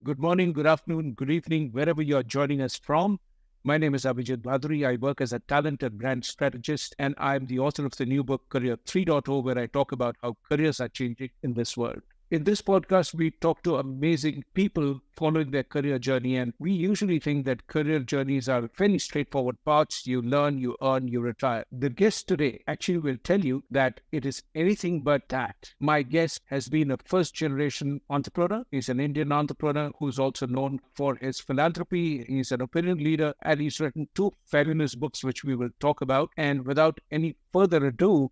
Good morning, good afternoon, good evening, wherever you are joining us from. My name is Abhijit Bhaduri. I work as a talent and brand strategist, and I'm the author of the new book, Career 3.0, where I talk about how careers are changing in this world. In this podcast, we talk to amazing people following their career journey, and we usually think that career journeys are fairly straightforward paths. You learn, you earn, you retire. The guest today actually will tell you that it is anything but that. My guest has been a first-generation entrepreneur. He's an Indian entrepreneur who's also known for his philanthropy. He's an opinion leader, and he's written two fabulous books, which we will talk about. And without any further ado,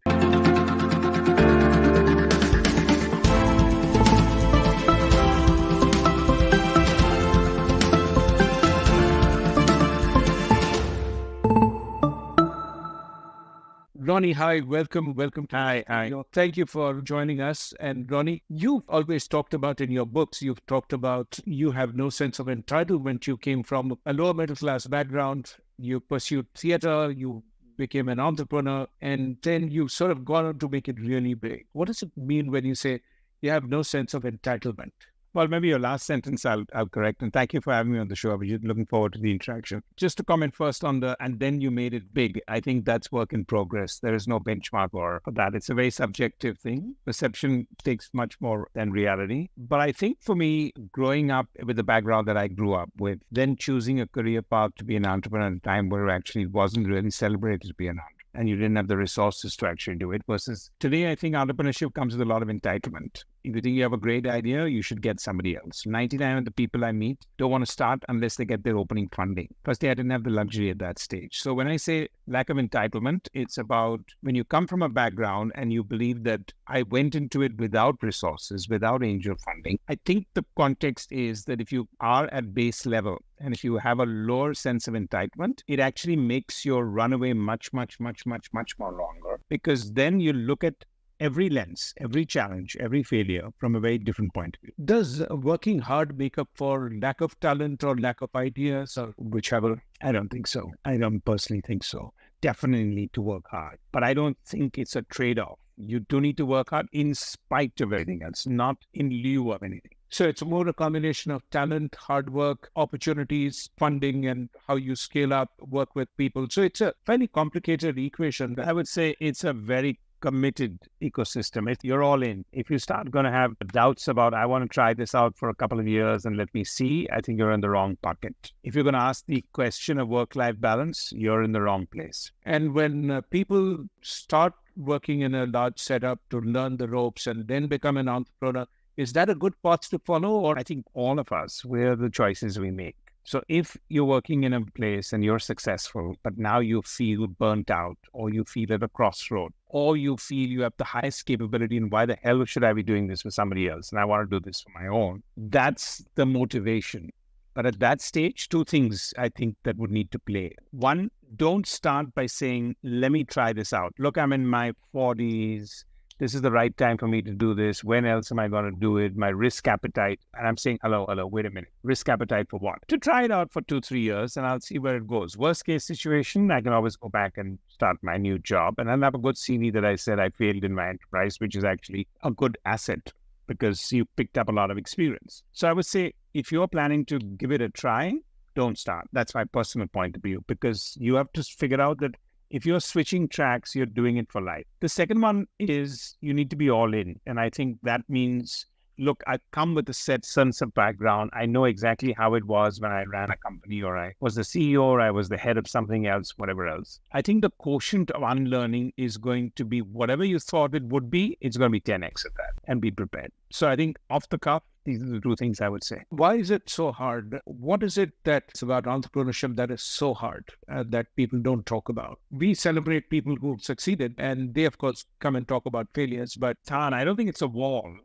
Ronnie, hi, welcome to Hi, the studio. Thank you for joining us. And Ronnie, you've always talked about in your books, you've talked about you have no sense of entitlement. You came from a lower middle class background. You pursued theater. You became an entrepreneur, and then you sort of gone on to make it really big. What does it mean when you say you have no sense of entitlement? Well, maybe your last sentence I'll correct. And thank you for having me on the show. We're looking forward to the interaction. Just to comment first on and then you made it big. I think that's work in progress. There is no benchmark for that. It's a very subjective thing. Perception takes much more than reality. But I think for me, growing up with the background that I grew up with, then choosing a career path to be an entrepreneur at a time where actually it wasn't really celebrated to be an entrepreneur, and you didn't have the resources to actually do it. Versus today, I think entrepreneurship comes with a lot of entitlement. If you think you have a great idea, you should get somebody else. 99 of the people I meet don't want to start unless they get their opening funding. Firstly, I didn't have the luxury at that stage. So when I say lack of entitlement, it's about when you come from a background and you believe that I went into it without resources, without angel funding. I think the context is that if you are at base level and if you have a lower sense of entitlement, it actually makes your runaway much more longer, because then you look at every lens, every challenge, every failure from a very different point of view. Does working hard make up for lack of talent or lack of ideas or whichever? I don't think so. I don't personally think so. Definitely need to work hard, but I don't think it's a trade-off. You do need to work hard in spite of everything else, not in lieu of anything. So it's more a combination of talent, hard work, opportunities, funding, and how you scale up, work with people. So it's a fairly complicated equation. I would say it's a very committed ecosystem. If you're all in, if you start going to have doubts about, I want to try this out for a couple of years and let me see, I think you're in the wrong bucket. If you're going to ask the question of work-life balance, you're in the wrong place. And when people start working in a large setup to learn the ropes and then become an entrepreneur, is that a good path to follow? Or I think all of us, we're the choices we make. So if you're working in a place and you're successful, but now you feel burnt out, or you feel at a crossroad, or you feel you have the highest capability and why the hell should I be doing this for somebody else? And I want to do this for my own. That's the motivation. But at that stage, two things I think that would need to play. One, don't start by saying, let me try this out. Look, I'm in my 40s. This is the right time for me to do this. When else am I going to do it? My risk appetite. And I'm saying, hello, wait a minute. Risk appetite for what? To try it out for 2-3 years and I'll see where it goes. Worst case situation, I can always go back and start my new job. And I'll have a good CV that I said I failed in my enterprise, which is actually a good asset because you picked up a lot of experience. So I would say, if you're planning to give it a try, don't start. That's my personal point of view, because you have to figure out that if you're switching tracks, you're doing it for life. The second one is you need to be all in. And I think that means, look, I come with a set sense of background. I know exactly how it was when I ran a company, or I was the CEO, or I was the head of something else, whatever else. I think the quotient of unlearning is going to be whatever you thought it would be, it's going to be 10x of that, and be prepared. So I think off the cuff, these are the two things I would say. Why is it so hard? What is it that's about entrepreneurship that is so hard that people don't talk about? We celebrate people who've succeeded, and they, of course, come and talk about failures. But Tan, I don't think it's a wall.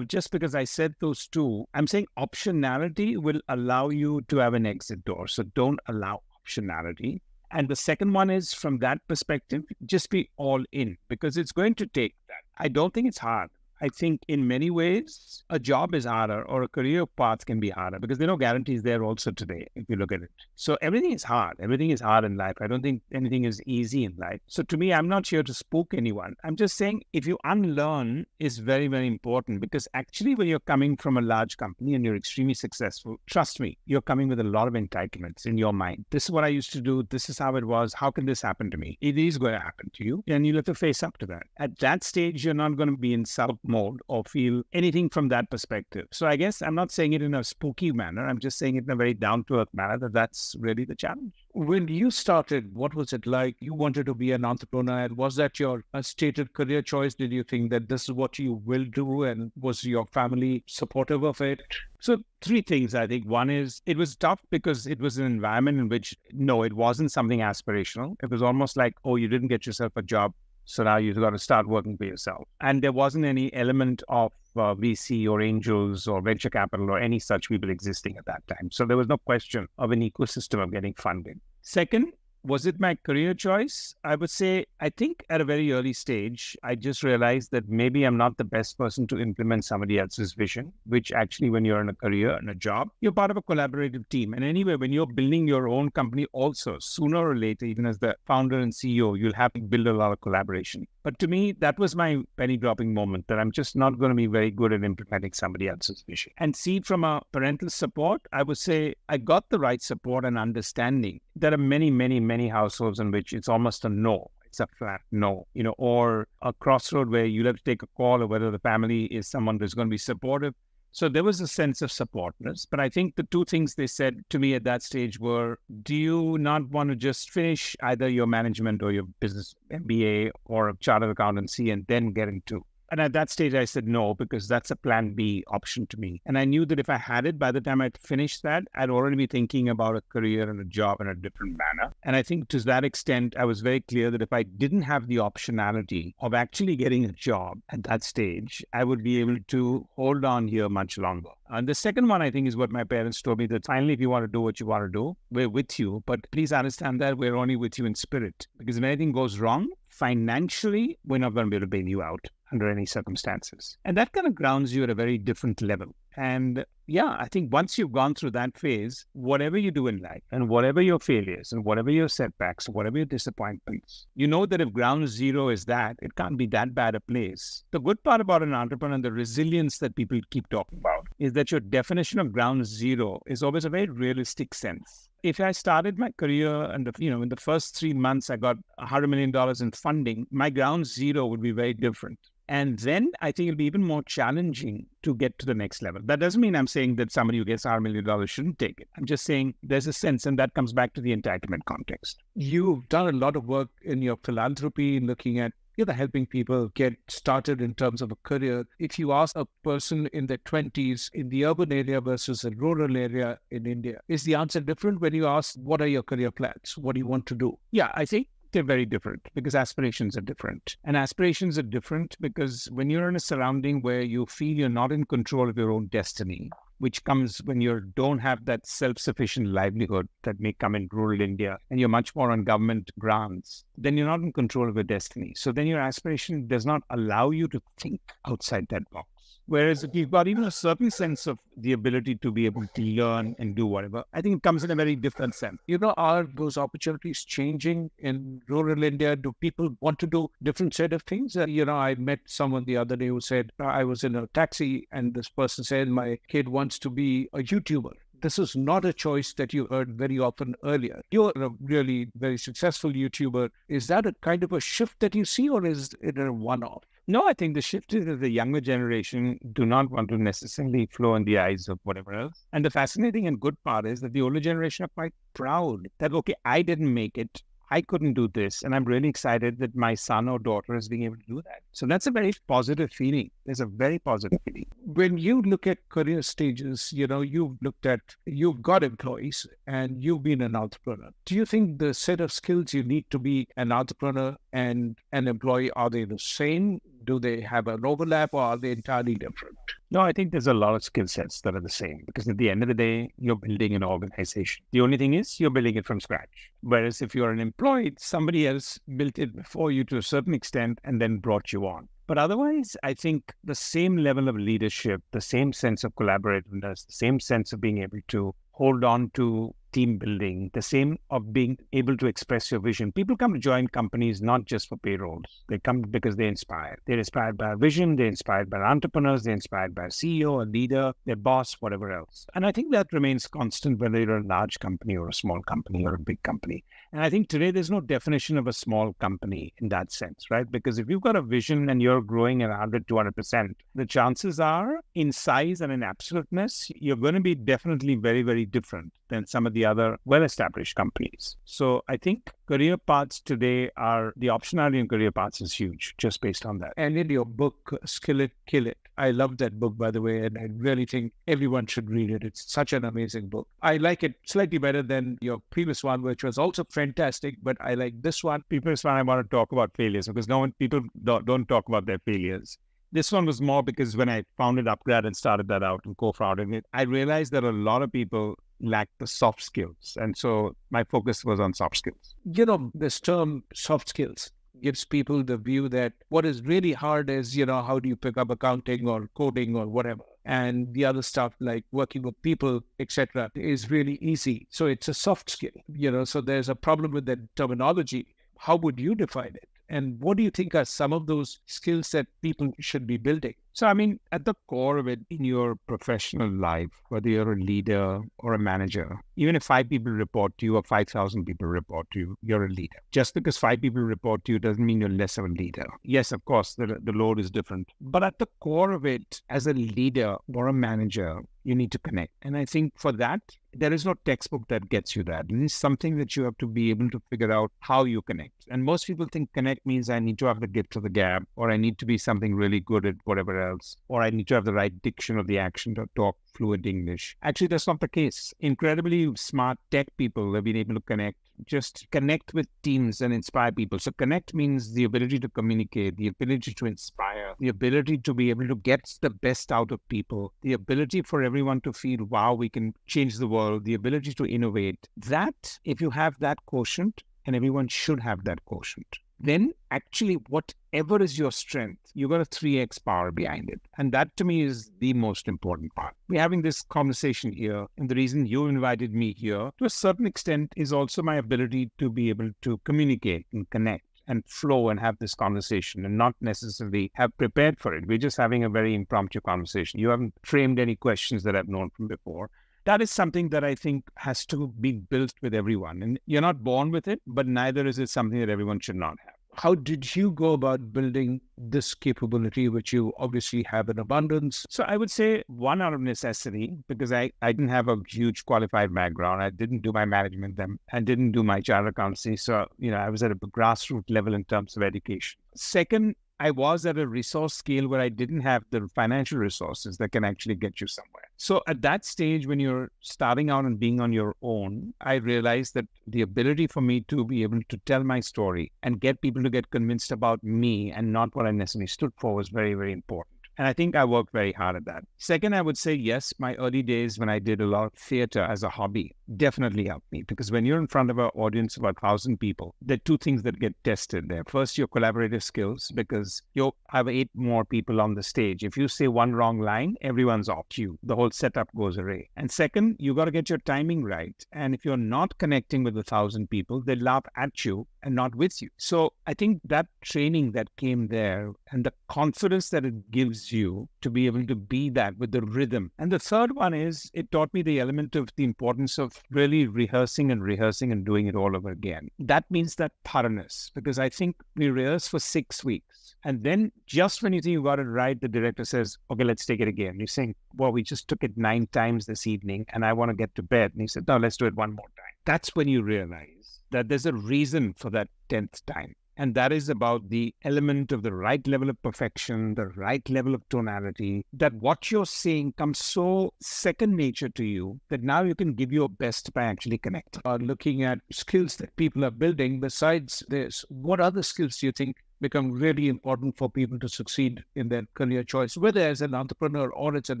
Just because I said those two, I'm saying optionality will allow you to have an exit door. So don't allow optionality. And the second one is, from that perspective, just be all in, because it's going to take that. I don't think it's hard. I think in many ways, a job is harder or a career path can be harder because there are no guarantees there also today, if you look at it. So everything is hard. Everything is hard in life. I don't think anything is easy in life. So to me, I'm not here to spook anyone. I'm just saying if you unlearn is very, very important because actually when you're coming from a large company and you're extremely successful, trust me, you're coming with a lot of entitlements in your mind. This is what I used to do. This is how it was. How can this happen to me? It is going to happen to you and you'll have to face up to that. At that stage, you're not going to be in sulk mode or feel anything from that perspective. So I guess I'm not saying it in a spooky manner. I'm just saying it in a very down-to-earth manner that's really the challenge. When you started, what was it like? You wanted to be an entrepreneur. And was that your stated career choice? Did you think that this is what you will do? And was your family supportive of it? So three things, I think. One is it was tough because it was an environment in which, no, it wasn't something aspirational. It was almost like, oh, you didn't get yourself a job, so now you've got to start working for yourself. And there wasn't any element of VC or angels or venture capital or any such people existing at that time. So there was no question of an ecosystem of getting funding. Second, was it my career choice? I would say, I think at a very early stage, I just realized that maybe I'm not the best person to implement somebody else's vision, which actually when you're in a career and a job, you're part of a collaborative team. And anyway, when you're building your own company also, sooner or later, even as the founder and CEO, you'll have to build a lot of collaboration. But to me, that was my penny dropping moment that I'm just not going to be very good at implementing somebody else's vision. And see, from a parental support, I would say I got the right support and understanding. There are many, many, many households in which it's almost a no. It's a flat no, or a crossroad where you'll have to take a call of whether the family is someone that's going to be supportive. So there was a sense of supportness. But I think the two things they said to me at that stage were, do you not want to just finish either your management or your business MBA or a chartered accountancy and then get into? And at that stage, I said no, because that's a plan B option to me. And I knew that if I had it, by the time I'd finished that, I'd already be thinking about a career and a job in a different manner. And I think to that extent, I was very clear that if I didn't have the optionality of actually getting a job at that stage, I would be able to hold on here much longer. And the second one, I think, is what my parents told me, that finally, if you want to do what you want to do, we're with you. But please understand that we're only with you in spirit. Because if anything goes wrong, financially, we're not going to be able to bail you out under any circumstances. And that kind of grounds you at a very different level. And yeah, I think once you've gone through that phase, whatever you do in life and whatever your failures and whatever your setbacks, whatever your disappointments, you know that if ground zero is that, it can't be that bad a place. The good part about an entrepreneur and the resilience that people keep talking about is that your definition of ground zero is always a very realistic sense. If I started my career and in the first 3 months, I got $100 million in funding, my ground zero would be very different. And then I think it'll be even more challenging to get to the next level. That doesn't mean I'm saying that somebody who gets $100 million shouldn't take it. I'm just saying there's a sense, and that comes back to the entitlement context. You've done a lot of work in your philanthropy, looking at helping people get started in terms of a career. If you ask a person in their 20s in the urban area versus a rural area in India, is the answer different when you ask, what are your career plans? What do you want to do? Yeah, I think they're very different because aspirations are different. And aspirations are different because when you're in a surrounding where you feel you're not in control of your own destiny, which comes when you don't have that self-sufficient livelihood that may come in rural India, and you're much more on government grants, then you're not in control of your destiny. So then your aspiration does not allow you to think outside that box. Whereas if you've got even a certain sense of the ability to be able to learn and do whatever, I think it comes in a very different sense. Are those opportunities changing in rural India? Do people want to do different set of things? I met someone the other day who said, I was in a taxi and this person said, my kid wants to be a YouTuber. This is not a choice that you heard very often earlier. You're a really very successful YouTuber. Is that a kind of a shift that you see, or is it a one-off? No, I think the shift is that the younger generation do not want to necessarily flow in the eyes of whatever else. And the fascinating and good part is that the older generation are quite proud that, okay, I didn't make it. I couldn't do this. And I'm really excited that my son or daughter is being able to do that. So that's a very positive feeling. There's a very positive feeling. When you look at career stages, you've got employees and you've been an entrepreneur. Do you think the set of skills you need to be an entrepreneur and an employee, are they the same? Do they have an overlap, or are they entirely different? No, I think there's a lot of skill sets that are the same because at the end of the day, you're building an organization. The only thing is you're building it from scratch. Whereas if you're an employee, somebody else built it before you to a certain extent and then brought you on. But otherwise, I think the same level of leadership, the same sense of collaborativeness, the same sense of being able to hold on to team building, the same of being able to express your vision. People come to join companies not just for payrolls. They come because they're inspired. They're inspired by a vision. They're inspired by entrepreneurs. They're inspired by a CEO, a leader, their boss, whatever else. And I think that remains constant whether you're a large company or a small company or a big company. And I think today there's no definition of a small company in that sense, right? Because if you've got a vision and you're growing at 100, 200%, the chances are in size and in absoluteness, you're going to be definitely very, very different than some of the other well-established companies. So I think career paths today the optionality in career paths is huge just based on that. And in your book, Skill It, Kill It, I love that book, by the way, and I really think everyone should read it. It's such an amazing book. I like it slightly better than your previous one, which was also fantastic, but I like this one. Previous one, I want to talk about failures because people don't talk about their failures. This one was more because when I founded Upgrad and started that out and co-founded it, I realized that a lot of people lack the soft skills. And so my focus was on soft skills. You know, this term soft skills gives people the view that what is really hard is, how do you pick up accounting or coding or whatever? And the other stuff like working with people, etc., is really easy. So it's a soft skill, so there's a problem with that terminology. How would you define it? And what do you think are some of those skills that people should be building? So, I mean, at the core of it, in your professional life, whether you're a leader or a manager, even if 5 people report to you or 5,000 people report to you, you're a leader. Just because 5 people report to you doesn't mean you're less of a leader. Yes, of course, the load is different. But at the core of it, as a leader or a manager, you need to connect. And I think for that, there is no textbook that gets you that. It is something that you have to be able to figure out how you connect. And most people think connect means I need to have the gift of the gab, or I need to be something really good at whatever else, or I need to have the right diction of the action to talk fluent English. Actually, that's not the case. Incredibly smart tech people have been able to just connect with teams and inspire people. So connect means the ability to communicate, the ability to inspire, the ability to be able to get the best out of people, the ability for everyone to feel, wow, we can change the world, the ability to innovate. That, if you have that quotient, and everyone should have that quotient, then actually whatever is your strength, you've got a 3x power behind it. And that to me is the most important part. We're having this conversation here, and the reason you invited me here to a certain extent is also my ability to be able to communicate and connect and flow and have this conversation and not necessarily have prepared for it. We're just having a very impromptu conversation. You haven't framed any questions that I've known from before. That is something that I think has to be built with everyone. And you're not born with it, but neither is it something that everyone should not have. How did you go about building this capability, which you obviously have in abundance? So I would say one out of necessity, because I didn't have a huge qualified background. I didn't do my management then. I didn't do my chartered accountancy. So, I was at a grassroots level in terms of education. Second, I was at a resource scale where I didn't have the financial resources that can actually get you somewhere. So at that stage, when you're starting out and being on your own, I realized that the ability for me to be able to tell my story and get people to get convinced about me and not what I necessarily stood for was very, very important. And I think I worked very hard at that. Second, I would say, yes, my early days when I did a lot of theater as a hobby definitely helped me, because when you're in front of an audience of about 1,000 people, there are 2 things that get tested there. First, your collaborative skills, because you have 8 more people on the stage. If you say one wrong line, everyone's off cue. The whole setup goes away. And second, you got to get your timing right. And if you're not connecting with 1,000 people, they laugh at you and not with you. So I think that training that came there and the confidence that it gives you to be able to be that with the rhythm. And the third one is it taught me the element of the importance of really rehearsing and doing it all over again. That means that thoroughness, because I think we rehearse for 6 weeks. And then just when you think you got it right, the director says, okay, let's take it again. You're saying, well, we just took it 9 times this evening and I want to get to bed. And he said, no, let's do it one more time. That's when you realize that there's a reason for that 10th time. And that is about the element of the right level of perfection, the right level of tonality, that what you're saying comes so second nature to you that now you can give your best by actually connecting. Looking at skills that people are building, besides this, what other skills do you think become really important for people to succeed in their career choice, whether as an entrepreneur or as an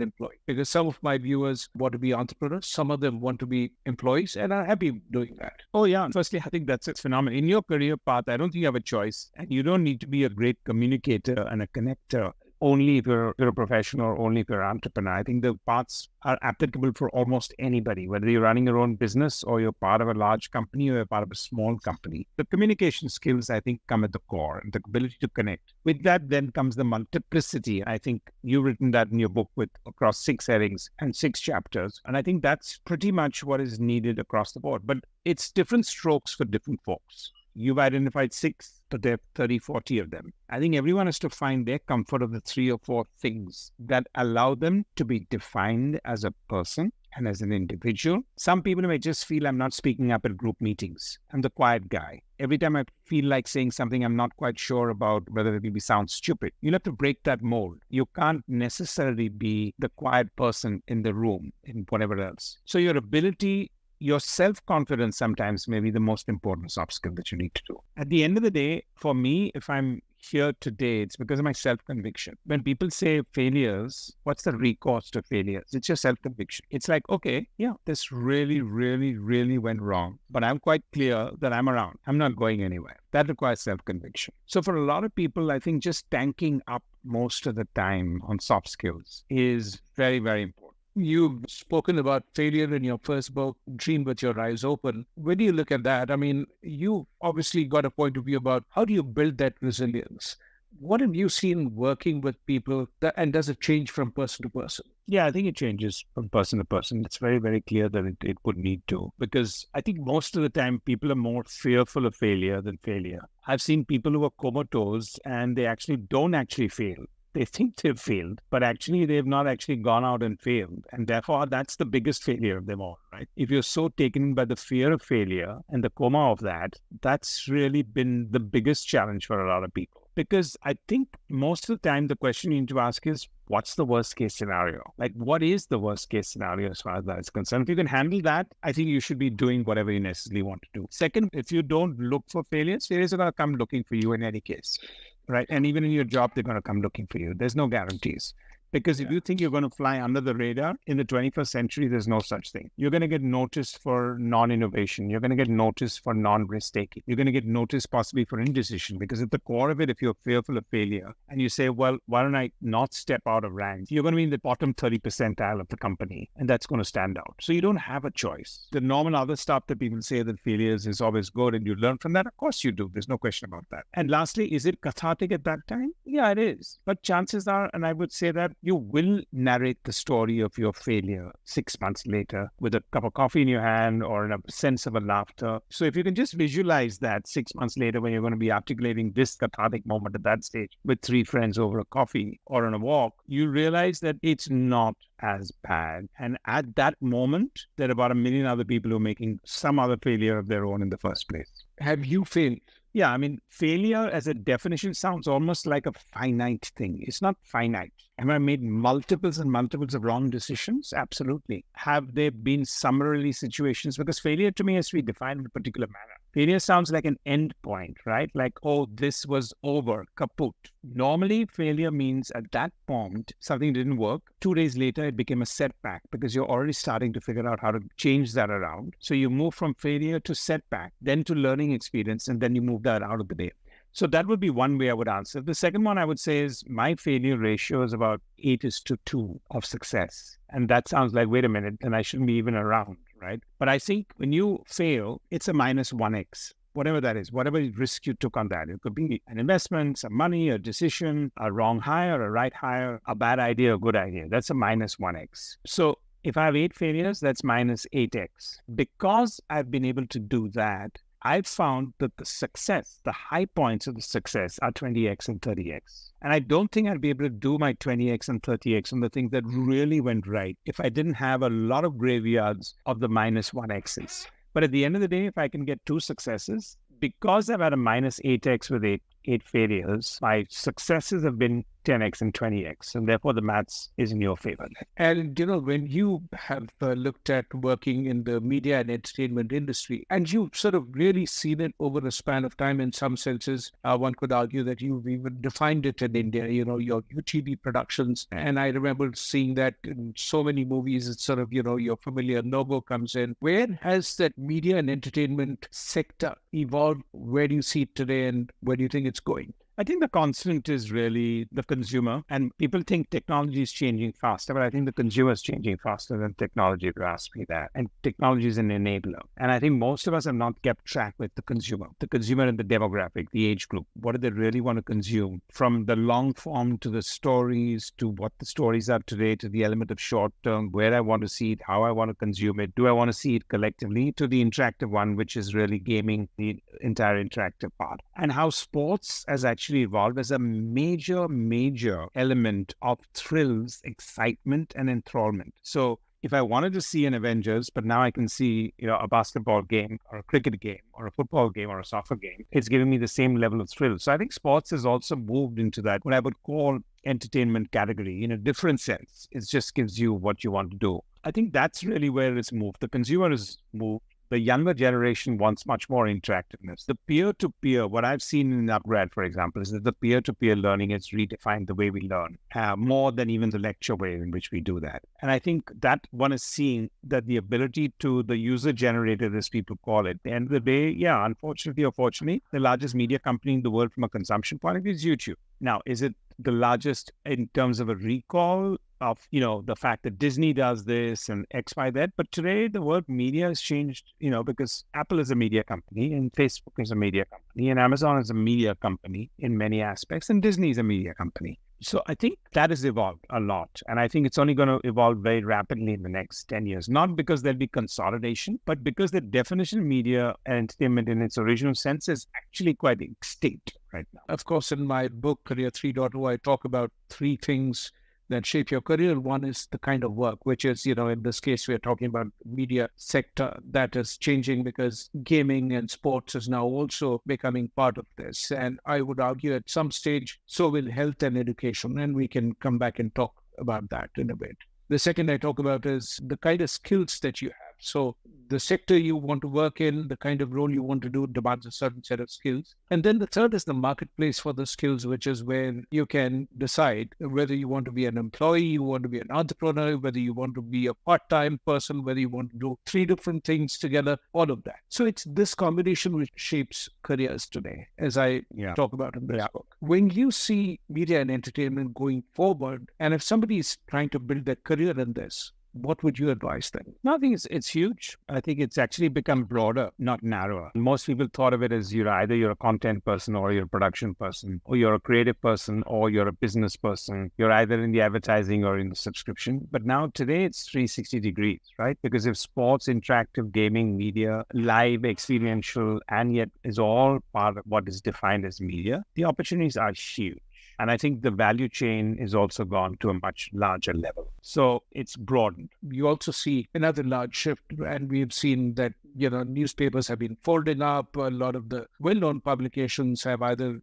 employee. Because some of my viewers want to be entrepreneurs, some of them want to be employees, and are happy doing that. Oh, yeah. Firstly, I think that's a phenomenon. In your career path, I don't think you have a choice. And you don't need to be a great communicator and a connector only if you're a professional or only if you're an entrepreneur. I think the paths are applicable for almost anybody, whether you're running your own business or you're part of a large company or you're part of a small company. The communication skills, I think, come at the core, and the ability to connect. With that, then comes the multiplicity. I think you've written that in your book with across 6 headings and 6 chapters. And I think that's pretty much what is needed across the board. But it's different strokes for different folks. You've identified 6, but there are 30, 40 of them. I think everyone has to find their comfort of the 3 or 4 things that allow them to be defined as a person and as an individual. Some people may just feel I'm not speaking up at group meetings. I'm the quiet guy. Every time I feel like saying something, I'm not quite sure about whether it will sound stupid. You'll have to break that mold. You can't necessarily be the quiet person in the room in whatever else. So your ability, your self-confidence sometimes may be the most important soft skill that you need to do. At the end of the day, for me, if I'm here today, it's because of my self-conviction. When people say failures, what's the recourse to failures? It's your self-conviction. It's like, okay, yeah, this really, really, really went wrong, but I'm quite clear that I'm around. I'm not going anywhere. That requires self-conviction. So for a lot of people, I think just tanking up most of the time on soft skills is very, very important. You've spoken about failure in your first book, Dream With Your Eyes Open. When you look at that, I mean, you obviously got a point of view about how do you build that resilience? What have you seen working with people, and does it change from person to person? Yeah, I think it changes from person to person. It's very, very clear that it would need to, because I think most of the time people are more fearful of failure than failure. I've seen people who are comatose and they actually don't actually fail. They think they've failed, but actually they've not actually gone out and failed. And therefore, that's the biggest failure of them all, right? If you're so taken by the fear of failure and the coma of that, that's really been the biggest challenge for a lot of people. Because I think most of the time, the question you need to ask is, what's the worst case scenario? Like, what is the worst case scenario as far as that is concerned? If you can handle that, I think you should be doing whatever you necessarily want to do. Second, if you don't look for failures, failures are going to come looking for you in any case. Right. And even in your job, they're going to come looking for you. There's no guarantees. Because if you think you're going to fly under the radar in the 21st century, there's no such thing. You're going to get noticed for non-innovation. You're going to get noticed for non-risk taking. You're going to get noticed possibly for indecision. Because at the core of it, if you're fearful of failure and you say, well, why don't I not step out of rank? You're going to be in the bottom 30 percentile of the company. And that's going to stand out. So you don't have a choice. The normal other stuff that people say that failures is always good and you learn from that. Of course you do. There's no question about that. And lastly, is it cathartic at that time? Yeah, it is. But chances are, and I would say that you will narrate the story of your failure 6 months later with a cup of coffee in your hand or in a sense of a laughter. So if you can just visualize that 6 months later when you're going to be articulating this cathartic moment at that stage with 3 friends over a coffee or on a walk, you realize that it's not as bad. And at that moment, there are about 1 million other people who are making some other failure of their own in the first place. Have you failed? Yeah, I mean, failure as a definition sounds almost like a finite thing. It's not finite. Have I made multiples and multiples of wrong decisions? Absolutely. Have there been summarily situations? Because failure to me has to be defined in a particular manner. Failure sounds like an end point, right? Like, oh, this was over, kaput. Normally, failure means at that point, something didn't work. 2 days later, it became a setback because you're already starting to figure out how to change that around. So you move from failure to setback, then to learning experience, and then you move that out of the day. So that would be one way I would answer. The second one I would say is my failure ratio is about 8:2 of success. And that sounds like, wait a minute, then I shouldn't be even around, right? But I think when you fail, it's a -1x. Whatever that is, whatever risk you took on that. It could be an investment, some money, a decision, a wrong hire, a right hire, a bad idea, a good idea. That's a -1x. So if I have 8 failures, that's -8x. Because I've been able to do that, I've found that the success, the high points of the success are 20x and 30x. And I don't think I'd be able to do my 20x and 30x on the things that really went right if I didn't have a lot of graveyards of the -1x's. But at the end of the day, if I can get 2 successes, because I've had a -8x with 8 8 failures, my successes have been 10x and 20x. And therefore, the maths is in your favor. And, when you have looked at working in the media and entertainment industry, and you've sort of really seen it over a span of time, in some senses, one could argue that you've even defined it in India, your UTV productions. And I remember seeing that in so many movies, it's sort of, your familiar logo comes in. Where has that media and entertainment sector evolved? Where do you see it today, and where do you think it's going? I think the constant is really the consumer, and people think technology is changing faster, but I think the consumer is changing faster than technology, if you ask me that. And technology is an enabler. And I think most of us have not kept track with the consumer and the demographic, the age group. What do they really want to consume? From the long form to the stories, to what the stories are today, to the element of short term, where I want to see it, how I want to consume it. Do I want to see it collectively? To the interactive one, which is really gaming, the entire interactive part. And how sports has actually evolved as a major element of thrills, excitement, and enthrallment. So if I wanted to see an Avengers, but now I can see, a basketball game or a cricket game or a football game or a soccer game, it's giving me the same level of thrill. So I think sports has also moved into that, what I would call entertainment category in a different sense. It just gives you what you want to do. I think that's really where it's moved. The consumer has moved. The younger generation wants much more interactiveness. The peer-to-peer, what I've seen in Upgrad, for example, is that the peer-to-peer learning has redefined the way we learn, more than even the lecture way in which we do that. And I think that one is seeing that the ability to the user-generated, as people call it, at the end of the day, unfortunately or fortunately, the largest media company in the world from a consumption point of view is YouTube. Now, is it the largest in terms of a recall of, the fact that Disney does this and X, Y, Z? But today the word media has changed, because Apple is a media company and Facebook is a media company and Amazon is a media company in many aspects and Disney is a media company. So I think that has evolved a lot. And I think it's only going to evolve very rapidly in the next 10 years, not because there'll be consolidation, but because the definition of media and entertainment in its original sense is actually quite extinct right now. Of course, in my book, Career3.0, I talk about 3 things that shape your career. One is the kind of work, which is, in this case, we're talking about media sector that is changing because gaming and sports is now also becoming part of this. And I would argue at some stage, so will health and education. And we can come back and talk about that in a bit. The second I talk about is the kind of skills that you have. So the sector you want to work in, the kind of role you want to do demands a certain set of skills. And then the third is the marketplace for the skills, which is where you can decide whether you want to be an employee, you want to be an entrepreneur, whether you want to be a part-time person, whether you want to do 3 different things together, all of that. So it's this combination which shapes careers today, as I talk about in this book. When you see media and entertainment going forward, and if somebody is trying to build their career in this, what would you advise them? No, I think it's huge. I think it's actually become broader, not narrower. Most people thought of it as either you're a content person or you're a production person, or you're a creative person or you're a business person. You're either in the advertising or in the subscription. But now today it's 360 degrees, right? Because if sports, interactive, gaming, media, live, experiential, and yet is all part of what is defined as media, the opportunities are huge. And I think the value chain is also gone to a much larger level. So it's broadened. You also see another large shift, and we've seen that, newspapers have been folded up. A lot of the well-known publications have either,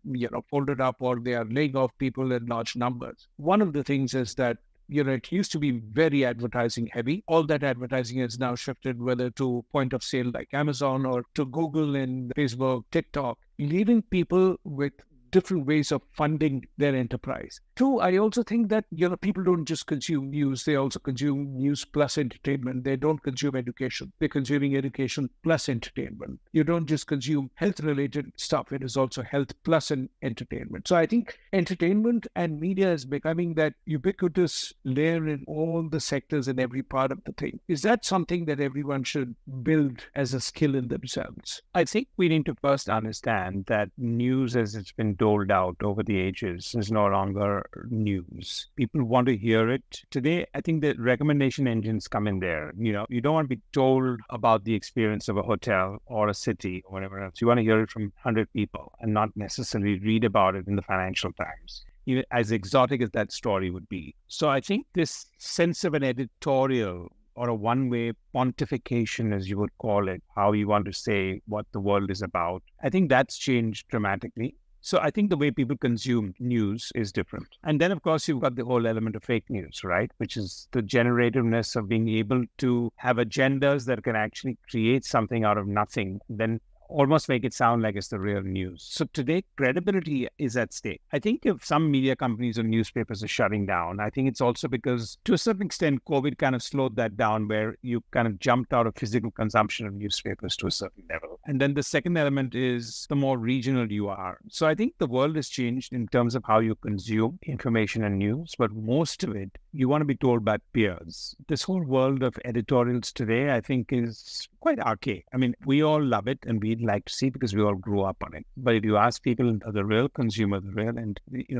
folded up or they are laying off people in large numbers. One of the things is that it used to be very advertising heavy. All that advertising has now shifted, whether to point of sale like Amazon or to Google and Facebook, TikTok, leaving people with different ways of funding their enterprise. 2, I also think that, people don't just consume news, they also consume news plus entertainment. They don't consume education. They're consuming education plus entertainment. You don't just consume health-related stuff. It is also health plus entertainment. So I think entertainment and media is becoming that ubiquitous layer in all the sectors and every part of the thing. Is that something that everyone should build as a skill in themselves? I think we need to first understand that news, as it's been doled out over the ages, is no longer news. People want to hear it. Today, I think the recommendation engines come in there. You don't want to be told about the experience of a hotel or a city or whatever else. You want to hear it from 100 people and not necessarily read about it in the Financial Times, even as exotic as that story would be. So I think this sense of an editorial or a one-way pontification, as you would call it, how you want to say what the world is about, I think that's changed dramatically. So I think the way people consume news is different. And then, of course, you've got the whole element of fake news, right? Which is the generativeness of being able to have agendas that can actually create something out of nothing, then almost make it sound like it's the real news. So today, credibility is at stake. I think if some media companies or newspapers are shutting down, I think it's also because, to a certain extent, COVID kind of slowed that down, where you kind of jumped out of physical consumption of newspapers to a certain level. And then the second element is the more regional you are. So I think the world has changed in terms of how you consume information and news, but most of it, you want to be told by peers. This whole world of editorials today, I think, is quite archaic. I mean, we all love it and we'd like to see because we all grew up on it. But if you ask people, the real consumer, the real, and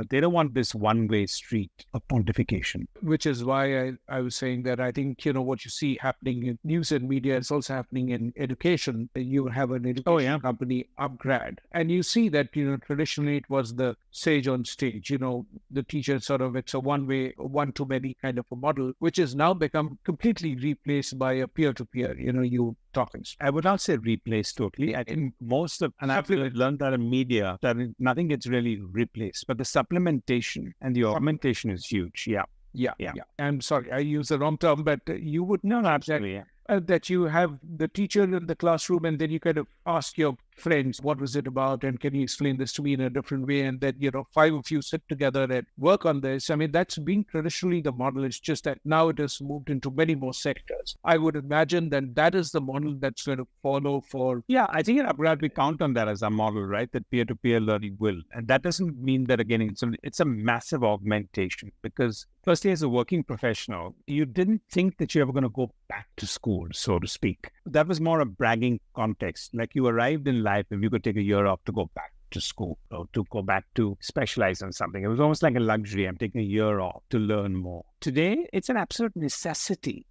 they don't want this one-way street of pontification. Which is why I was saying that I think, what you see happening in news and media is also happening in education. You have an education company, Upgrad. And you see that, traditionally it was the sage on stage, the teacher sort of, it's a one-way, one-to-many kind of a model, which has now become completely replaced by a peer-to-peer, you talking. I would not say replaced totally. I think most of, and I've learned that in media, that nothing gets really replaced, but the supplementation and the augmentation is huge. Yeah. I'm sorry, I use the wrong term, but you would know absolutely. That you have the teacher in the classroom and then you kind of ask your friends, what was it about? And can you explain this to me in a different way? And then, 5 of you sit together and work on this. I mean, that's been traditionally the model. It's just that now it has moved into many more sectors. I would imagine that is the model that's going to follow for... Yeah, I think at Upgrad, we count on that as a model, right? That peer-to-peer learning will. And that doesn't mean that, again, it's a massive augmentation because firstly, as a working professional, you didn't think that you're ever going to go back to school, so to speak. That was more a bragging context. Like you arrived in life and you could take a year off to go back to school or to go back to specialize on something. It was almost like a luxury. I'm taking a year off to learn more. Today, it's an absolute necessity,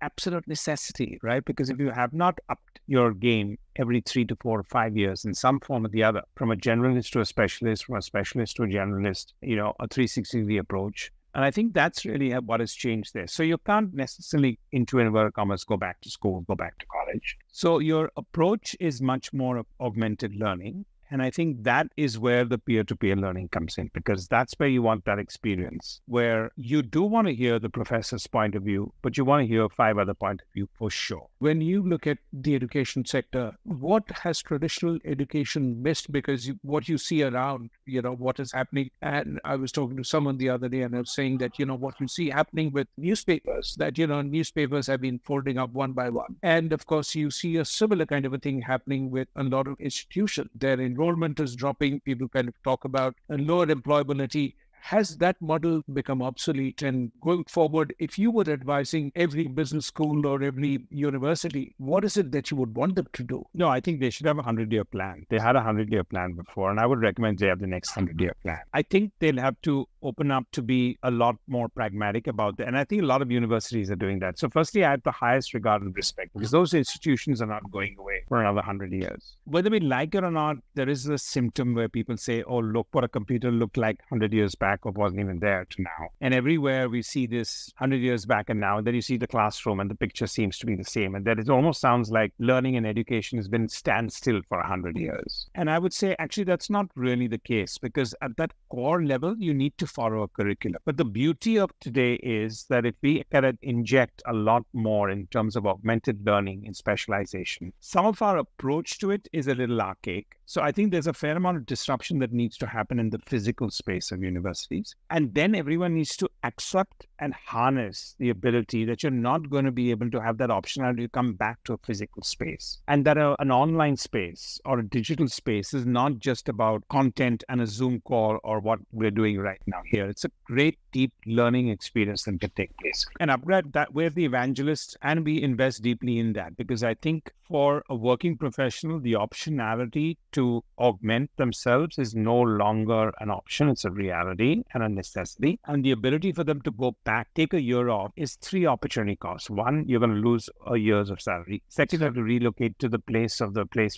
right? Because if you have not upped your game every 3 to 4 or 5 years in some form or the other, from a generalist to a specialist, from a specialist to a generalist, a 360-degree approach. And I think that's really what has changed there. So you can't necessarily, into inverted commas, go back to school, go back to college. So your approach is much more of augmented learning. And I think that is where the peer-to-peer learning comes in, because that's where you want that experience, where you do want to hear the professor's point of view, but you want to hear 5 other point of view for sure. When you look at the education sector, what has traditional education missed? Because what you see around, what is happening. And I was talking to someone the other day and I was saying that, what you see happening with newspapers, that, newspapers have been folding up one by one. And of course, you see a similar kind of a thing happening with a lot of institutions. Their enrollment is dropping. People kind of talk about a lower employability. Has that model become obsolete? And going forward, if you were advising every business school or every university, what is it that you would want them to do? No, I think they should have a 100-year plan. They had a 100-year plan before, and I would recommend they have the next 100-year plan. I think they'll have to open up to be a lot more pragmatic about that. And I think a lot of universities are doing that. So firstly, I have the highest regard and respect because those institutions are not going away for another 100 years. Whether we like it or not, there is a symptom where people say, oh, look what a computer looked like 100 years back or wasn't even there to now. And everywhere we see this 100 years back and now, and then you see the classroom and the picture seems to be the same. And that it almost sounds like learning and education has been standstill for 100 years. And I would say, actually, that's not really the case because at that core level, you need to follow a curriculum. But the beauty of today is that if we kind of inject a lot more in terms of augmented learning and specialization, some of our approach to it is a little archaic. So I think there's a fair amount of disruption that needs to happen in the physical space of universities. And then everyone needs to accept and harness the ability that you're not going to be able to have that optionality to come back to a physical space. And that an online space or a digital space is not just about content and a Zoom call or what we're doing right now here. It's a great deep learning experience that can take place. And Upgrad, that we're the evangelists and we invest deeply in that because I think for a working professional, the optionality to augment themselves is no longer an option. It's a reality and a necessity. And the ability for them to go back, take a year off is 3 opportunity costs. 1, you're going to lose a year's of salary. Second, you have to relocate to the place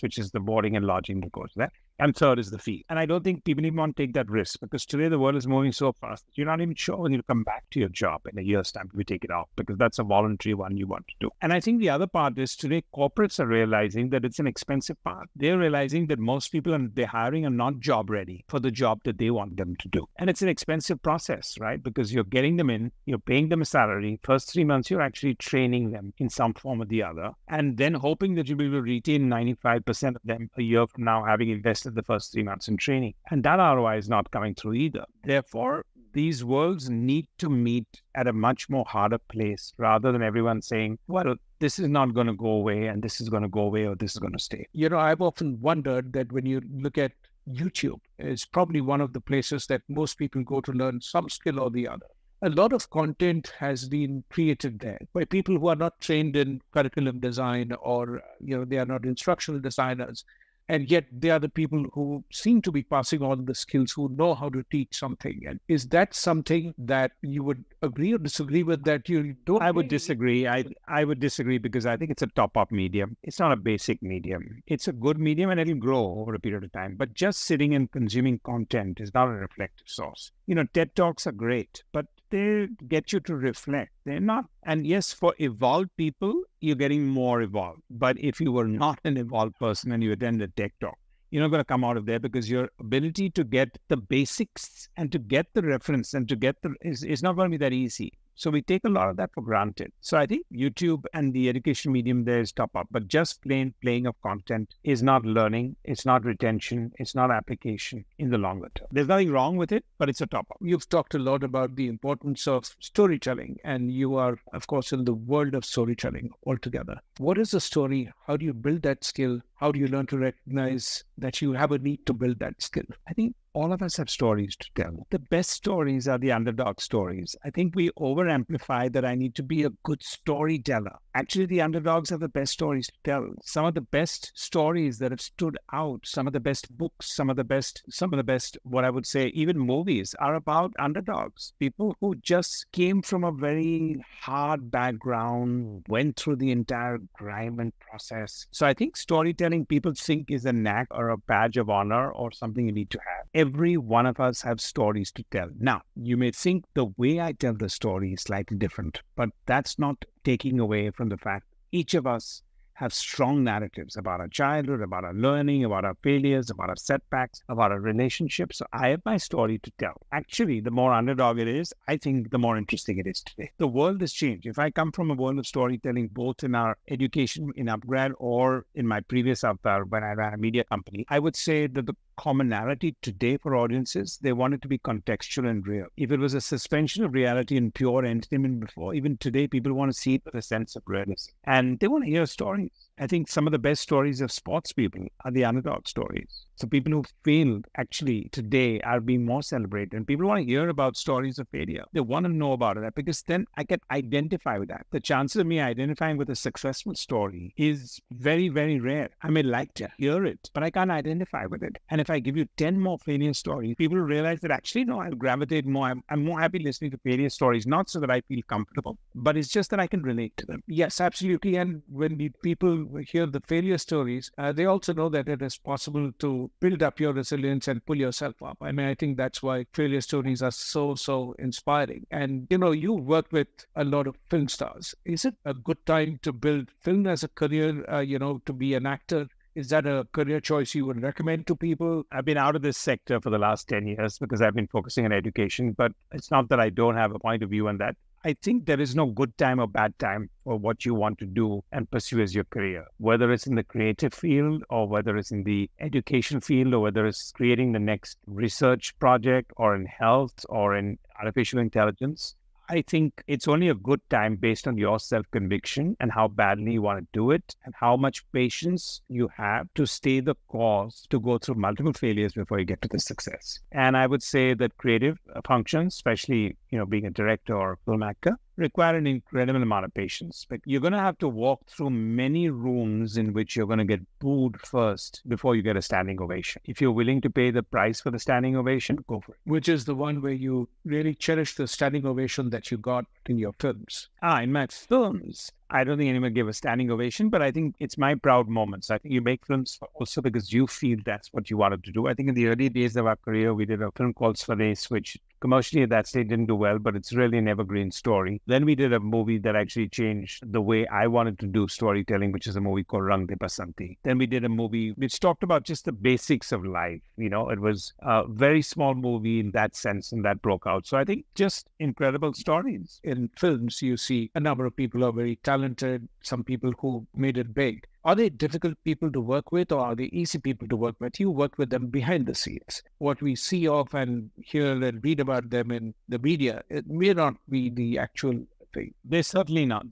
which is the boarding and lodging that goes there. And third is the fee. And I don't think people even want to take that risk because today the world is moving so fast that you're not even sure when you'll come back to your job in a year's time if you take it off, because that's a voluntary one you want to do. And I think the other part is today corporates are realizing that it's an expensive part. They're realizing that most people they're hiring are not job ready for the job that they want them to do. And it's an expensive process, right? Because you're getting them in, you're paying them a salary. First 3 months, you're actually training them in some form or the other, and then hoping that you'll be able to retain 95% of them a year from now, having invested the first 3 months in training. And that ROI is not coming through either. Therefore, these worlds need to meet at a much more harder place rather than everyone saying, well, this is not going to go away and this is going to go away or this is going to stay. I've often wondered that when you look at YouTube, it's probably one of the places that most people go to learn some skill or the other. A lot of content has been created there by people who are not trained in curriculum design or, they are not instructional designers. And yet they are the people who seem to be passing on the skills, who know how to teach something. And is that something that you would agree or disagree with, that you don't? I would disagree. I would disagree because I think it's a top-up medium. It's not a basic medium. It's a good medium and it'll grow over a period of time. But just sitting and consuming content is not a reflective source. TED Talks are great, but they get you to reflect. They're not. And yes, for evolved people, you're getting more evolved. But if you were not an evolved person and you attend a tech talk, you're not going to come out of there because your ability to get the basics and to get the reference and to get is not going to be that easy. So we take a lot of that for granted. So I think YouTube and the education medium there is top up, but just plain playing of content is not learning. It's not retention. It's not application in the longer term. There's nothing wrong with it, but it's a top up. You've talked a lot about the importance of storytelling, and you are, of course, in the world of storytelling altogether. What is a story? How do you build that skill? How do you learn to recognize that you have a need to build that skill? I think all of us have stories to tell. The best stories are the underdog stories. I think we over-amplify that I need to be a good storyteller. Actually, the underdogs have the best stories to tell. Some of the best stories that have stood out, some of the best books, some of the best, what I would say, even movies are about underdogs. People who just came from a very hard background, went through the entire grime and process. So I think storytelling, people think is a knack or a badge of honor or something you need to have. Every one of us have stories to tell. Now, you may think the way I tell the story is slightly different, but that's not taking away from the fact each of us have strong narratives about our childhood, about our learning, about our failures, about our setbacks, about our relationships. So I have my story to tell. Actually, the more underdog it is, I think the more interesting it is today. The world has changed. If I come from a world of storytelling, both in our education, in upgrad, or in my previous avatar when I ran a media company, I would say that the commonality today for audiences, they want it to be contextual and real. If it was a suspension of reality and pure entertainment before, even today, people want to see it with a sense of realism. And they want to hear stories. I think some of the best stories of sports people are the underdog stories. So people who failed actually today are being more celebrated. And people want to hear about stories of failure. They want to know about it because then I can identify with that. The chances of me identifying with a successful story is very, very rare. I may like to hear it, but I can't identify with it. And if I give you 10 more failure stories, people will realize that actually, no, I'll gravitate more. I'm more happy listening to failure stories, not so that I feel comfortable, but it's just that I can relate to them. Yes, absolutely. And when the people hear the failure stories, they also know that it is possible to build up your resilience and pull yourself up. I mean, I think that's why failure stories are so inspiring. And, you work with a lot of film stars. Is it a good time to build film as a career, to be an actor? Is that a career choice you would recommend to people? I've been out of this sector for the last 10 years because I've been focusing on education, but it's not that I don't have a point of view on that. I think there is no good time or bad time for what you want to do and pursue as your career, whether it's in the creative field or whether it's in the education field or whether it's creating the next research project or in health or in artificial intelligence. I think it's only a good time based on your self-conviction and how badly you want to do it and how much patience you have to stay the course to go through multiple failures before you get to the success. And I would say that creative functions, especially, being a director or a film actor, require an incredible amount of patience. But you're going to have to walk through many rooms in which you're going to get booed first before you get a standing ovation. If you're willing to pay the price for the standing ovation, go for it. Which is the one where you really cherish the standing ovation that you got in your films? In my films, I don't think anyone gave a standing ovation, but I think it's my proud moments. I think you make films also because you feel that's what you wanted to do. I think in the early days of our career, we did a film called Swadesh, which commercially at that stage didn't do well, but it's really an evergreen story. Then we did a movie that actually changed the way I wanted to do storytelling, which is a movie called Rang De Basanti. Then we did a movie which talked about just the basics of life. It was a very small movie in that sense, and that broke out. So I think just incredible stories. In films, you see a number of people are very talented, some people who made it big. Are they difficult people to work with, or are they easy people to work with? You work with them behind the scenes. What we see of and hear and read about them in the media, it may not be the actual thing. They're certainly not.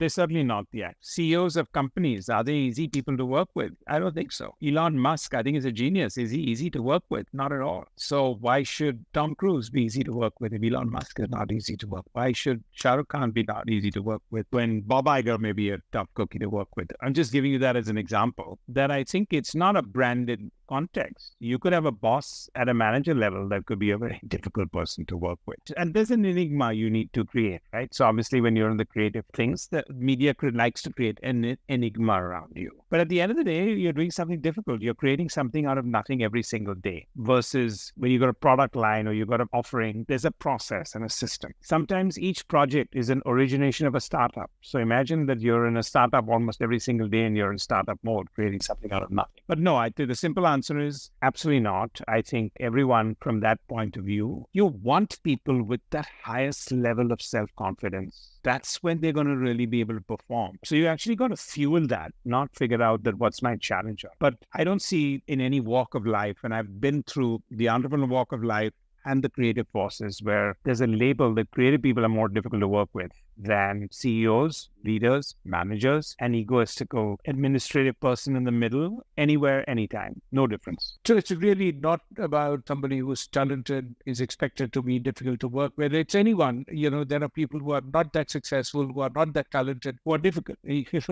Yeah. CEOs of companies, are they easy people to work with? I don't think so. Elon Musk, I think, is a genius. Is he easy to work with? Not at all. So why should Tom Cruise be easy to work with if Elon Musk is not easy to work? Why should Shah Rukh Khan be not easy to work with when Bob Iger may be a tough cookie to work with? I'm just giving you that as an example, that I think it's not a branded context. You could have a boss at a manager level that could be a very difficult person to work with. And there's an enigma you need to create, right? So obviously when you're in the creative things, the media likes to create an enigma around you. But at the end of the day, you're doing something difficult. You're creating something out of nothing every single day versus when you got a product line or you got an offering, there's a process and a system. Sometimes each project is an origination of a startup. So imagine that you're in a startup almost every single day and you're in startup mode, creating something out of nothing. But no, I think the simple answer is absolutely not. I think everyone from that point of view, you want people with that highest level of self-confidence. That's when they're going to really be able to perform. So you actually got to fuel that, not figure out that what's my challenge. But I don't see in any walk of life, and I've been through the entrepreneurial walk of life and the creative forces where there's a label that creative people are more difficult to work with than CEOs, leaders, managers, an egoistical administrative person in the middle, anywhere, anytime. No difference. So it's really not about somebody who's talented is expected to be difficult to work with. It's anyone. There are people who are not that successful, who are not that talented, who are difficult.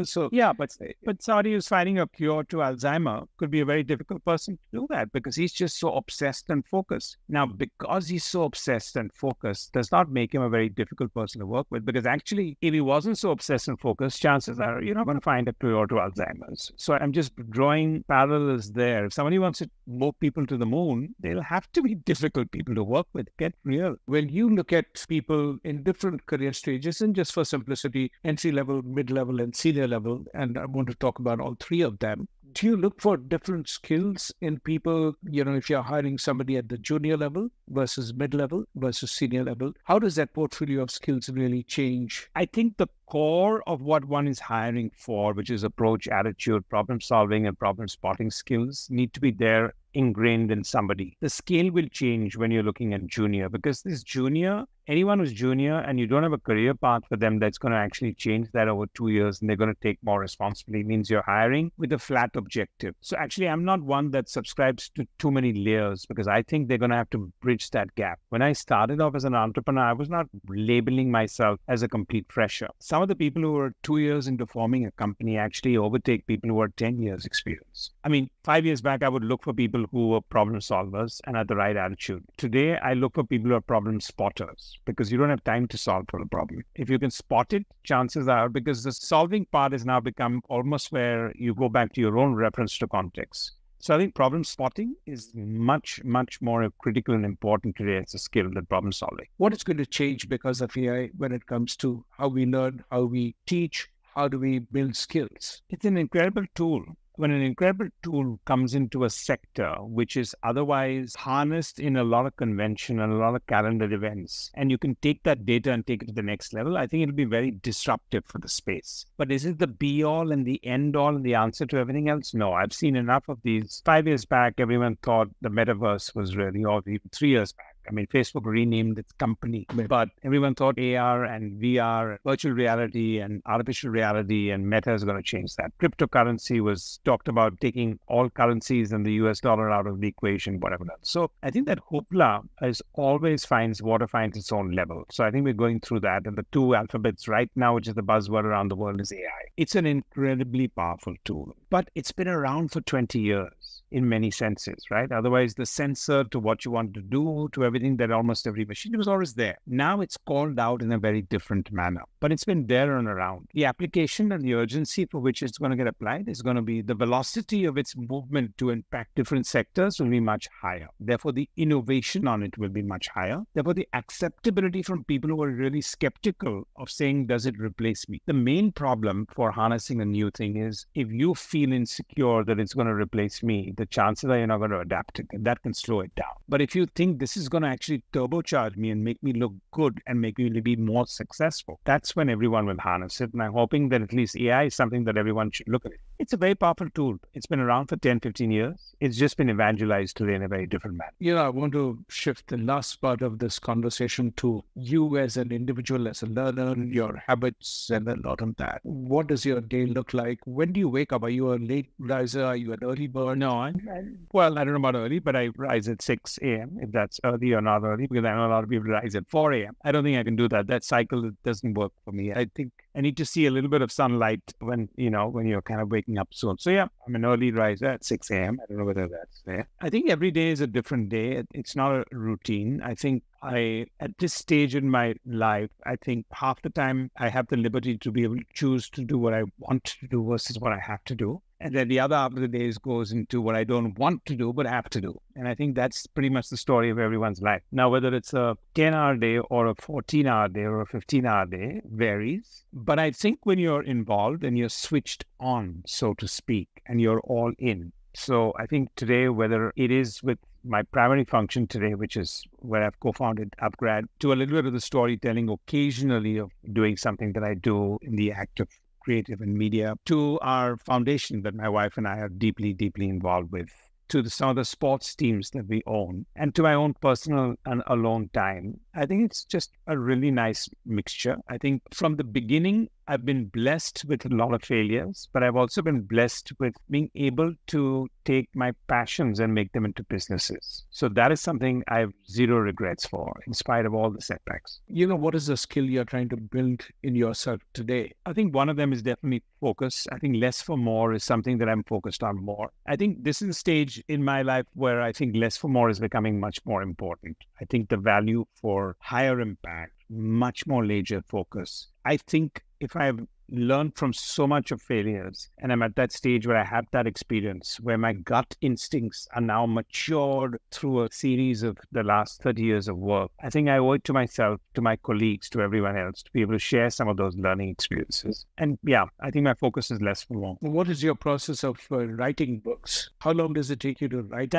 So yeah, but somebody who's finding a cure to Alzheimer could be a very difficult person to do that because he's just so obsessed and focused. Now, because he's so obsessed and focused does not make him a very difficult person to work with, because actually, if he wasn't so obsessed and focused, chances are you're not going to find a cure to Alzheimer's. So I'm just drawing parallels there. If somebody wants to move people to the moon, they'll have to be difficult people to work with. Get real. When you look at people in different career stages, and just for simplicity, entry level, mid level, and senior level, and I want to talk about all three of them, do you look for different skills in people? If you're hiring somebody at the junior level versus mid-level versus senior level, how does that portfolio of skills really change? I think the core of what one is hiring for, which is approach, attitude, problem solving, and problem spotting skills, need to be there ingrained in somebody. The scale will change when you're looking at junior, because this junior, anyone who's junior and you don't have a career path for them that's going to actually change that over 2 years and they're going to take more responsibility, means you're hiring with a flat objective. So actually, I'm not one that subscribes to too many layers, because I think they're going to have to bridge that gap. When I started off as an entrepreneur, I was not labeling myself as a complete fresher. Some of the people who are 2 years into forming a company actually overtake people who are 10 years experience. I mean, 5 years back, I would look for people who were problem solvers and had the right attitude. Today, I look for people who are problem spotters, because you don't have time to solve for the problem. If you can spot it, chances are, because the solving part has now become almost where you go back to your own reference to context. So I think problem spotting is much, much more critical and important today as a skill than problem solving. What is going to change because of AI when it comes to how we learn, how we teach, how do we build skills? It's an incredible tool. When an incredible tool comes into a sector which is otherwise harnessed in a lot of convention and a lot of calendar events, and you can take that data and take it to the next level, I think it'll be very disruptive for the space. But is it the be-all and the end-all and the answer to everything else? No, I've seen enough of these. 5 years back, everyone thought the metaverse was really, or even 3 years back. I mean, Facebook renamed its company, but everyone thought AR and VR, virtual reality and artificial reality and Meta is going to change that. Cryptocurrency was talked about taking all currencies and the US dollar out of the equation, whatever else. So I think that hoopla is always finds its own level. So I think we're going through that. And the two alphabets right now, which is the buzzword around the world, is AI. It's an incredibly powerful tool. but it's been around for 20 years in many senses, right? Otherwise, the sensor to what you want to do, to everything, that almost every machine was always there. Now it's called out in a very different manner, but it's been there and around. The application and the urgency for which it's going to get applied is going to be the velocity of its movement to impact different sectors will be much higher. Therefore, the innovation on it will be much higher. Therefore, the acceptability from people who are really skeptical of saying, does it replace me? The main problem for harnessing a new thing is if you feel insecure that it's going to replace me, the chances are you're not going to adapt it, and that can slow it down. But if you think this is going to actually turbocharge me and make me look good and make me be more successful, that's when everyone will harness it. And I'm hoping that at least AI is something that everyone should look at it. It's a very powerful tool. It's been around for 10, 15 years. It's just been evangelized today in a very different manner. I want to shift the last part of this conversation to you as an individual, as a learner, your habits, and a lot of that. What does your day look like? When do you wake up? Are you a late riser? Are you an early bird? No, I don't know about early, but I rise at 6 a.m. if that's early or not early, because I know a lot of people rise at 4 a.m. I don't think I can do that. That cycle doesn't work for me. I think I need to see a little bit of sunlight when you're kind of waking up soon. So yeah, I'm an early riser at 6 a.m. I don't know whether that's there. I think every day is a different day. It's not a routine. I think at this stage in my life, I think half the time I have the liberty to be able to choose to do what I want to do versus what I have to do. And then the other half of the days goes into what I don't want to do, but have to do. And I think that's pretty much the story of everyone's life. Now, whether it's a 10-hour day or a 14-hour day or a 15-hour day varies. But I think when you're involved and you're switched on, so to speak, and you're all in. So I think today, whether it is with my primary function today, which is where I've co-founded Upgrad, to a little bit of the storytelling occasionally of doing something that I do in the act of creative and media, to our foundation that my wife and I are deeply, deeply involved with, to some of the sports teams that we own, and to my own personal and alone time. I think it's just a really nice mixture. I think from the beginning, I've been blessed with a lot of failures, but I've also been blessed with being able to take my passions and make them into businesses. So that is something I have zero regrets for, in spite of all the setbacks. What is the skill you're trying to build in yourself today? I think one of them is definitely focus. I think less for more is something that I'm focused on more. I think this is a stage in my life where I think less for more is becoming much more important. I think the value for higher impact, much more laser focus. I think if I've learned from so much of failures, and I'm at that stage where I have that experience, where my gut instincts are now matured through a series of the last 30 years of work, I think I owe it to myself, to my colleagues, to everyone else, to be able to share some of those learning experiences. And yeah, I think my focus is less for more. What is your process of writing books? How long does it take you to write?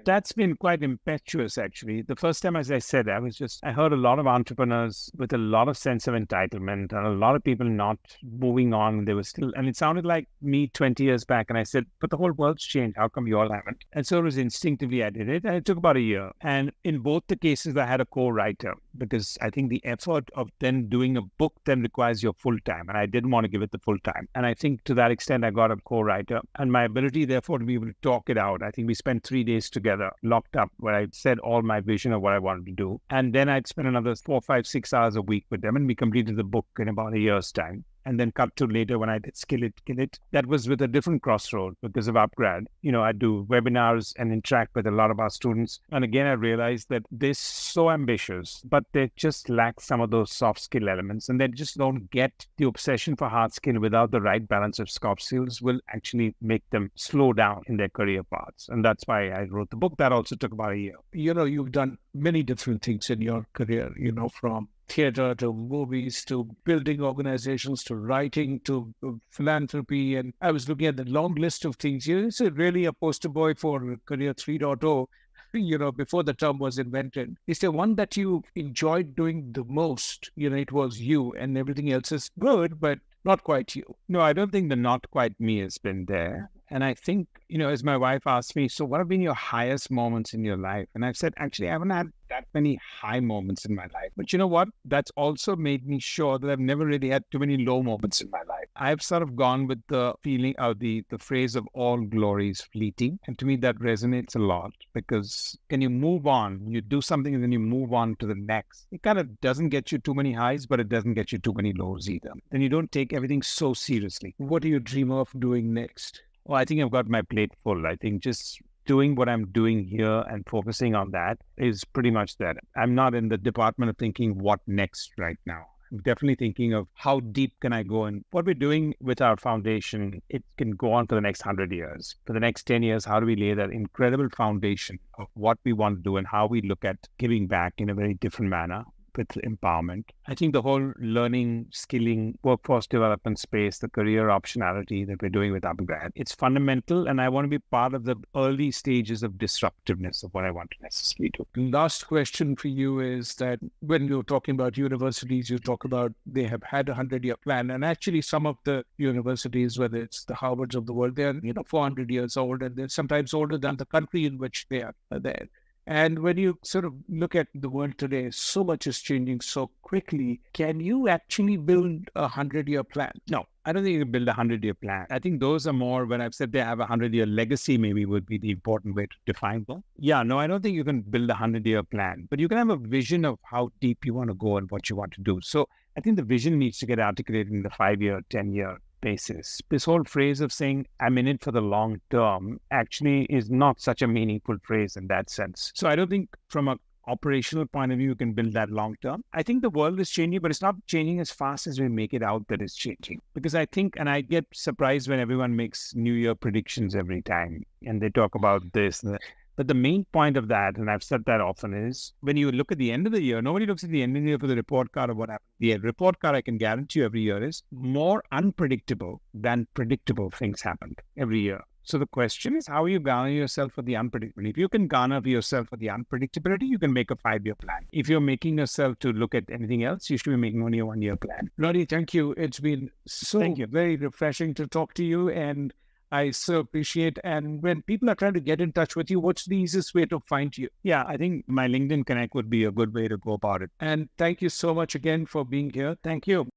That's been quite impetuous, actually. The first time, as I said, I heard a lot of entrepreneurs with a lot of sense of entitlement and a lot of people not moving on. They were still, and it sounded like me 20 years back. And I said, but the whole world's changed. How come you all haven't? And so it was instinctively I did it. And it took about a year. And in both the cases, I had a co-writer, because I think the effort of then doing a book then requires your full time. And I didn't want to give it the full time. And I think to that extent, I got a co-writer, and my ability, therefore, to be able to talk it out. I think we spent 3 days together, locked up, where I said all my vision of what I wanted to do. And then I'd spend another 4, 5, 6 hours a week with them. And we completed the book in about a year's time. And then cut to later when I did Kill It. That was with a different crossroad because of Upgrad. I do webinars and interact with a lot of our students. And again, I realized that they're so ambitious, but they just lack some of those soft skill elements. And they just don't get the obsession for hard skill without the right balance of soft skills will actually make them slow down in their career paths. And that's why I wrote the book. That also took about a year. You've done many different things in your career, from theater to movies to building organizations to writing to philanthropy. And I was looking at the long list of things. It's really a poster boy for Career 3.0, before the term was invented. Is there one that you enjoyed doing the most? It was you, and everything else is good, but not quite you. No, I don't think the not quite me has been there. And I think, as my wife asked me, so what have been your highest moments in your life? And I've said, actually, I haven't had that many high moments in my life. But you know what? That's also made me sure that I've never really had too many low moments in my life. I've sort of gone with the feeling of the phrase of all glory is fleeting. And to me, that resonates a lot, because when you move on, you do something and then you move on to the next. It kind of doesn't get you too many highs, but it doesn't get you too many lows either. Then you don't take everything so seriously. What do you dream of doing next? Oh, I think I've got my plate full. I think just doing what I'm doing here and focusing on that is pretty much that. I'm not in the department of thinking what next right now. I'm definitely thinking of how deep can I go, and what we're doing with our foundation, it can go on for the next 100 years. For the next 10 years, how do we lay that incredible foundation of what we want to do and how we look at giving back in a very different manner with empowerment? I think the whole learning, skilling, workforce development space, the career optionality that we're doing with Abhijit, it's fundamental. And I want to be part of the early stages of disruptiveness of what I want to necessarily do. Last question for you is that when you're talking about universities, you talk about they have had a 100-year plan. And actually, some of the universities, whether it's the Harvards of the world, they're 400 years old, and they're sometimes older than the country in which they are there. And when you sort of look at the world today, so much is changing so quickly. Can you actually build a 100-year plan? No, I don't think you can build a 100-year plan. I think those are more, when I've said they have a 100-year legacy, maybe would be the important way to define them. Yeah, no, I don't think you can build a 100-year plan, but you can have a vision of how deep you want to go and what you want to do. So I think the vision needs to get articulated in the 5-year, 10-year basis. This whole phrase of saying, I'm in it for the long term, actually is not such a meaningful phrase in that sense. So I don't think from an operational point of view, you can build that long term. I think the world is changing, but it's not changing as fast as we make it out that it's changing. Because I think, and I get surprised when everyone makes New Year predictions every time, and they talk about this and that. But the main point of that, and I've said that often, is when you look at the end of the year, nobody looks at the end of the year for the report card of what happened. The report card, I can guarantee you every year, is more unpredictable than predictable things happened every year. So the question is, how you garner yourself for the unpredictability? If you can garner yourself for the unpredictability, you can make a 5-year plan. If you're making yourself to look at anything else, you should be making only a 1-year plan. Ronnie, thank you. It's been very refreshing to talk to you, and I so appreciate. And when people are trying to get in touch with you, what's the easiest way to find you? Yeah, I think my LinkedIn Connect would be a good way to go about it. And thank you so much again for being here. Thank you.